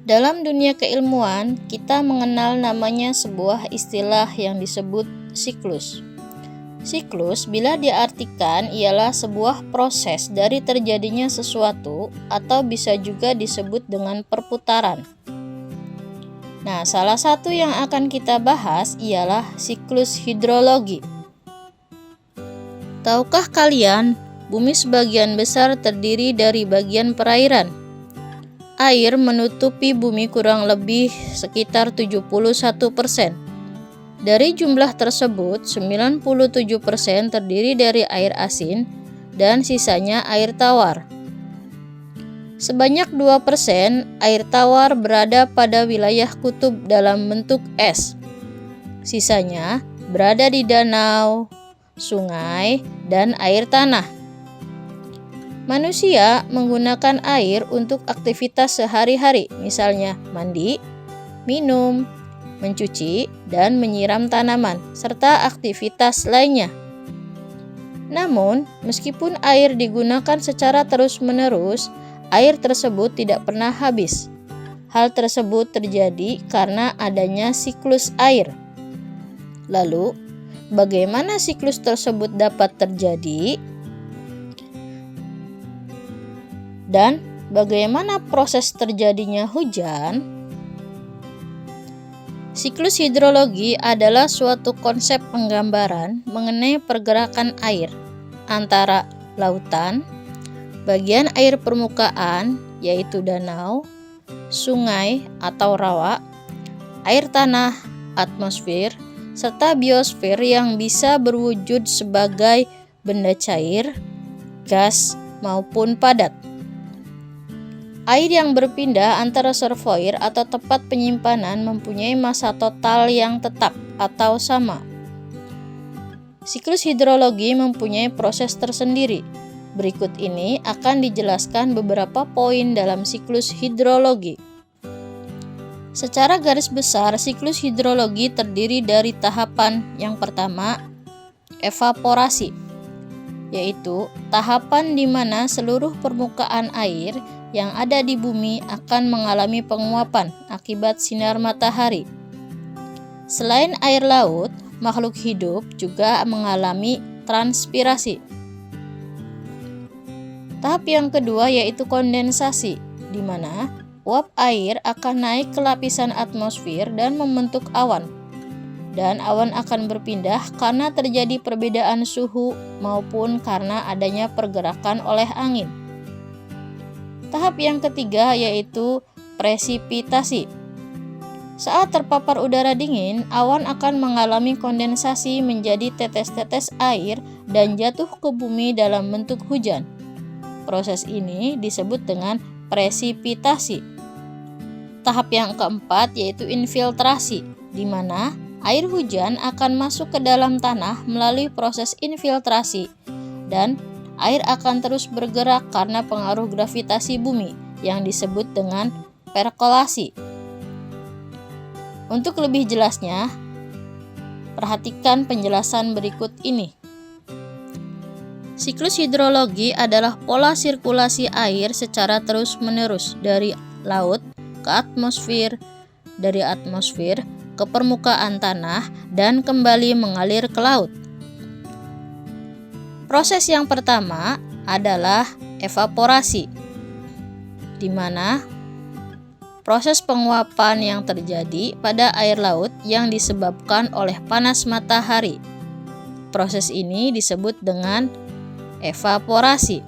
Dalam dunia keilmuan, kita mengenal namanya sebuah istilah yang disebut siklus. Siklus bila diartikan ialah sebuah proses dari terjadinya sesuatu atau bisa juga disebut dengan perputaran. Nah, salah satu yang akan kita bahas ialah siklus hidrologi. Tahukah kalian, bumi sebagian besar terdiri dari bagian perairan. Air menutupi bumi kurang lebih sekitar 71%. Dari jumlah tersebut, 97% terdiri dari air asin dan sisanya air tawar. Sebanyak 2% air tawar berada pada wilayah kutub dalam bentuk es. Sisanya berada di danau, sungai, dan air tanah. Manusia menggunakan air untuk aktivitas sehari-hari, misalnya mandi, minum, mencuci, dan menyiram tanaman, serta aktivitas lainnya. Namun, meskipun air digunakan secara terus-menerus, air tersebut tidak pernah habis. Hal tersebut terjadi karena adanya siklus air. Lalu, bagaimana siklus tersebut dapat terjadi? Dan bagaimana proses terjadinya hujan? Siklus hidrologi adalah suatu konsep penggambaran mengenai pergerakan air antara lautan, bagian air permukaan yaitu danau, sungai atau rawa, air tanah, atmosfer, serta biosfer yang bisa berwujud sebagai benda cair, gas, maupun padat. Air yang berpindah antara reservoir atau tempat penyimpanan mempunyai massa total yang tetap atau sama. Siklus hidrologi mempunyai proses tersendiri. Berikut ini akan dijelaskan beberapa poin dalam siklus hidrologi. Secara garis besar, siklus hidrologi terdiri dari tahapan yang pertama, evaporasi, yaitu tahapan di mana seluruh permukaan air yang ada di bumi akan mengalami penguapan akibat sinar matahari. Selain air laut, makhluk hidup juga mengalami transpirasi. Tahap yang kedua yaitu kondensasi, di mana uap air akan naik ke lapisan atmosfer dan membentuk awan. Dan awan akan berpindah karena terjadi perbedaan suhu maupun karena adanya pergerakan oleh angin. Tahap yang ketiga yaitu presipitasi. Saat terpapar udara dingin, awan akan mengalami kondensasi menjadi tetes-tetes air dan jatuh ke bumi dalam bentuk hujan. Proses ini disebut dengan presipitasi. Tahap yang keempat yaitu infiltrasi, di mana air hujan akan masuk ke dalam tanah melalui proses infiltrasi dan air akan terus bergerak karena pengaruh gravitasi bumi yang disebut dengan perkolasi. Untuk lebih jelasnya, perhatikan penjelasan berikut ini. Siklus hidrologi adalah pola sirkulasi air secara terus-menerus dari laut ke atmosfer, dari atmosfer ke permukaan tanah, dan kembali mengalir ke laut. Proses yang pertama adalah evaporasi, di mana proses penguapan yang terjadi pada air laut yang disebabkan oleh panas matahari. Proses ini disebut dengan evaporasi.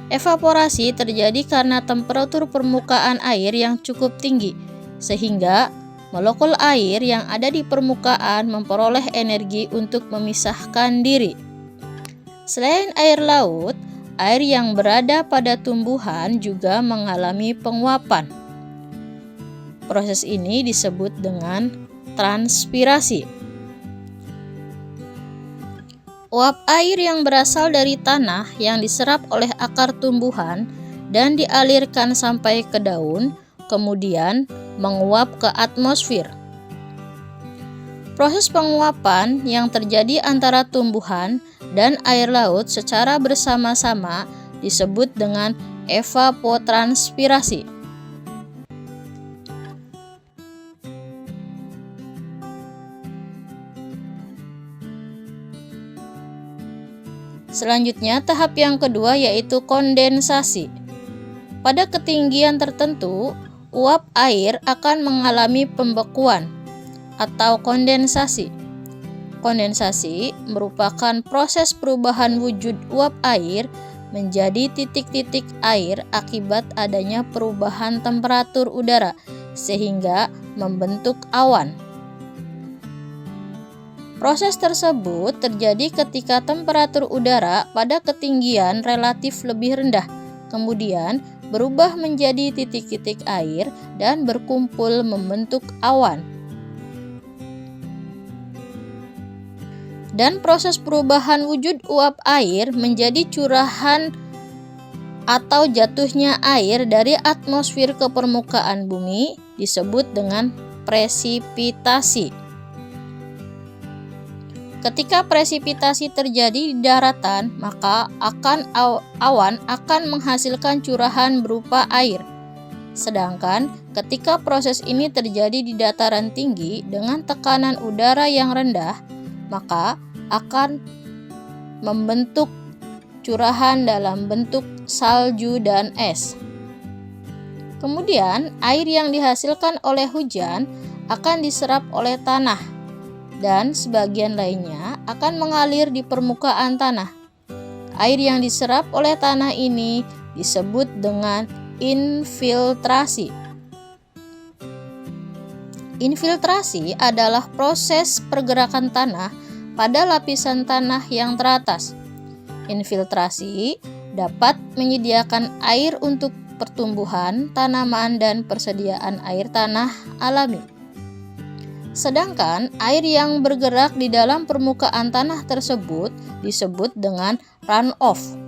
Evaporasi terjadi karena temperatur permukaan air yang cukup tinggi, sehingga molekul air yang ada di permukaan memperoleh energi untuk memisahkan diri. Selain air laut, air yang berada pada tumbuhan juga mengalami penguapan. Proses ini disebut dengan transpirasi. Uap air yang berasal dari tanah yang diserap oleh akar tumbuhan dan dialirkan sampai ke daun, kemudian menguap ke atmosfer. Proses penguapan yang terjadi antara tumbuhan dan air laut secara bersama-sama disebut dengan evapotranspirasi. Selanjutnya, tahap yang kedua yaitu kondensasi. Pada ketinggian tertentu, uap air akan mengalami pembekuan atau kondensasi. Kondensasi merupakan proses perubahan wujud uap air menjadi titik-titik air akibat adanya perubahan temperatur udara sehingga membentuk awan. Proses tersebut terjadi ketika temperatur udara pada ketinggian relatif lebih rendah, kemudian berubah menjadi titik-titik air dan berkumpul membentuk awan. Dan proses perubahan wujud uap air menjadi curahan atau jatuhnya air dari atmosfer ke permukaan bumi disebut dengan presipitasi. Ketika presipitasi terjadi di daratan, maka awan akan menghasilkan curahan berupa air. Sedangkan ketika proses ini terjadi di dataran tinggi dengan tekanan udara yang rendah, maka akan membentuk curahan dalam bentuk salju dan es. Kemudian, air yang dihasilkan oleh hujan akan diserap oleh tanah dan sebagian lainnya akan mengalir di permukaan tanah. Air yang diserap oleh tanah ini disebut dengan infiltrasi. Infiltrasi adalah proses pergerakan tanah pada lapisan tanah yang teratas. Infiltrasi dapat menyediakan air untuk pertumbuhan tanaman dan persediaan air tanah alami. Sedangkan air yang bergerak di dalam permukaan tanah tersebut disebut dengan runoff.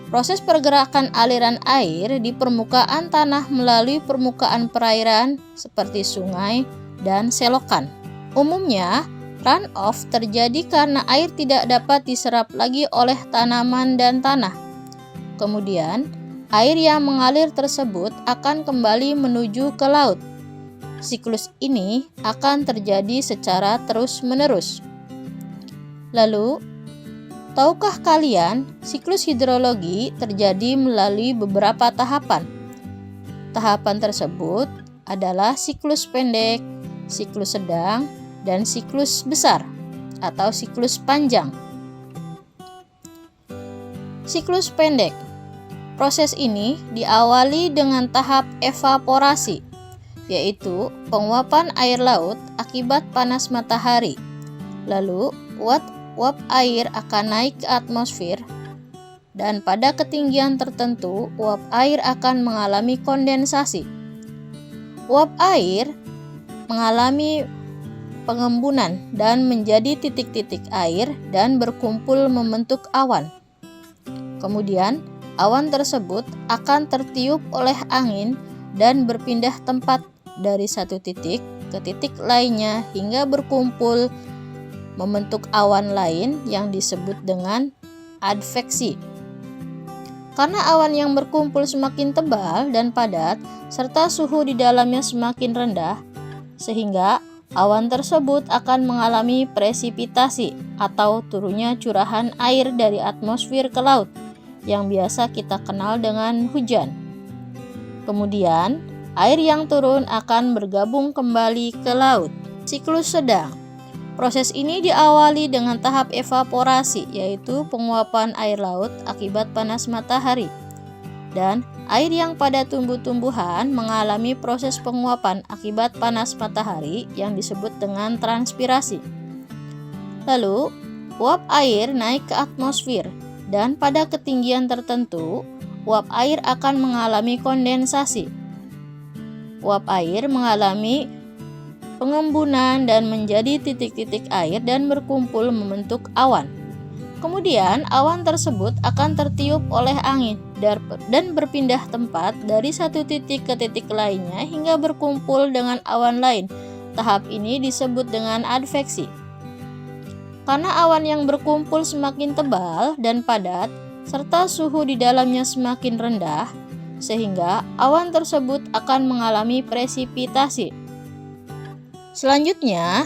Proses pergerakan aliran air di permukaan tanah melalui permukaan perairan seperti sungai dan selokan. Umumnya, runoff terjadi karena air tidak dapat diserap lagi oleh tanaman dan tanah. Kemudian, air yang mengalir tersebut akan kembali menuju ke laut. Siklus ini akan terjadi secara terus-menerus. Lalu, tahukah kalian siklus hidrologi terjadi melalui beberapa tahapan? Tahapan tersebut adalah siklus pendek, siklus sedang, dan siklus besar atau siklus panjang. Siklus pendek. Proses ini diawali dengan tahap evaporasi, yaitu penguapan air laut akibat panas matahari. Lalu, uap air akan naik ke atmosfer dan pada ketinggian tertentu uap air akan mengalami kondensasi. Uap air mengalami pengembunan dan menjadi titik-titik air dan berkumpul membentuk awan. Kemudian, awan tersebut akan tertiup oleh angin dan berpindah tempat dari satu titik ke titik lainnya hingga berkumpul membentuk awan lain yang disebut dengan adveksi. Karena awan yang berkumpul semakin tebal dan padat serta suhu di dalamnya semakin rendah, sehingga awan tersebut akan mengalami presipitasi atau turunnya curahan air dari atmosfer ke laut yang biasa kita kenal dengan hujan. Kemudian, air yang turun akan bergabung kembali ke laut. Siklus sedang. Proses ini diawali dengan tahap evaporasi, yaitu penguapan air laut akibat panas matahari. Dan air yang pada tumbuh-tumbuhan mengalami proses penguapan akibat panas matahari yang disebut dengan transpirasi. Lalu, uap air naik ke atmosfer dan pada ketinggian tertentu, uap air akan mengalami kondensasi. Uap air mengalami pengembunan dan menjadi titik-titik air dan berkumpul membentuk awan. Kemudian awan tersebut akan tertiup oleh angin dan berpindah tempat dari satu titik ke titik lainnya hingga berkumpul dengan awan lain. Tahap ini disebut dengan adveksi. Karena awan yang berkumpul semakin tebal dan padat serta suhu di dalamnya semakin rendah, sehingga awan tersebut akan mengalami presipitasi. Selanjutnya,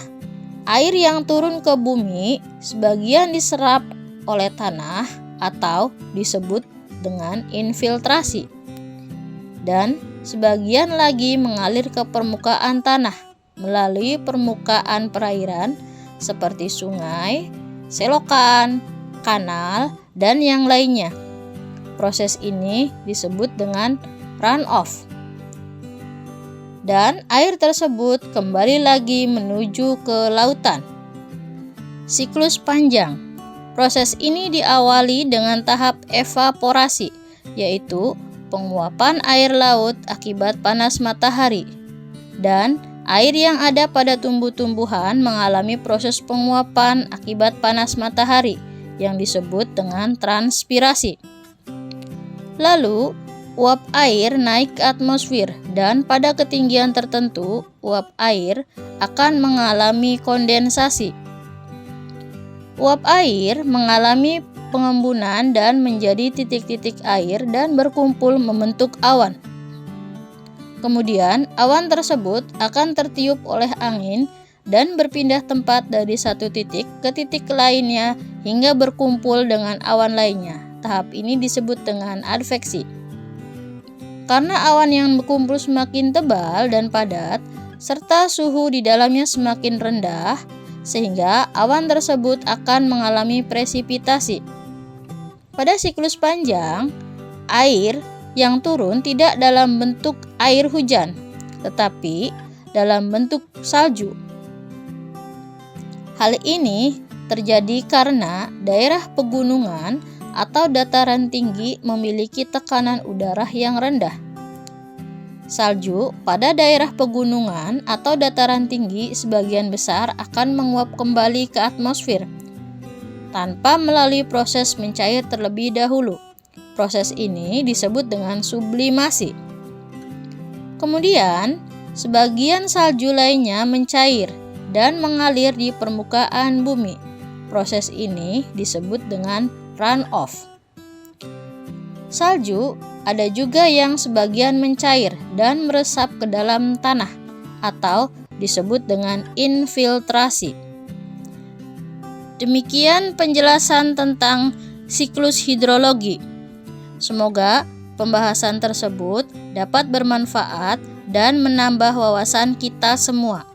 air yang turun ke bumi sebagian diserap oleh tanah atau disebut dengan infiltrasi. Dan sebagian lagi mengalir ke permukaan tanah melalui permukaan perairan seperti sungai, selokan, kanal, dan yang lainnya. Proses ini disebut dengan runoff. Dan air tersebut kembali lagi menuju ke lautan. Siklus panjang. Proses ini diawali dengan tahap evaporasi, yaitu penguapan air laut akibat panas matahari. Dan air yang ada pada tumbuh-tumbuhan mengalami proses penguapan akibat panas matahari yang disebut dengan transpirasi. Lalu, uap air naik ke atmosfer dan pada ketinggian tertentu, uap air akan mengalami kondensasi. Uap air mengalami pengembunan dan menjadi titik-titik air dan berkumpul membentuk awan. Kemudian, awan tersebut akan tertiup oleh angin dan berpindah tempat dari satu titik ke titik lainnya hingga berkumpul dengan awan lainnya. Tahap ini disebut dengan adveksi. Karena awan yang berkumpul semakin tebal dan padat, serta suhu di dalamnya semakin rendah, sehingga awan tersebut akan mengalami presipitasi. Pada siklus panjang, air yang turun tidak dalam bentuk air hujan, tetapi dalam bentuk salju. Hal ini terjadi karena daerah pegunungan atau dataran tinggi memiliki tekanan udara yang rendah. Salju pada daerah pegunungan atau dataran tinggi sebagian besar akan menguap kembali ke atmosfer tanpa melalui proses mencair terlebih dahulu. Proses ini disebut dengan sublimasi. Kemudian, sebagian salju lainnya mencair dan mengalir di permukaan bumi. Proses ini disebut dengan runoff. Salju ada juga yang sebagian mencair dan meresap ke dalam tanah atau disebut dengan infiltrasi. Demikian penjelasan tentang siklus hidrologi. Semoga pembahasan tersebut dapat bermanfaat dan menambah wawasan kita semua.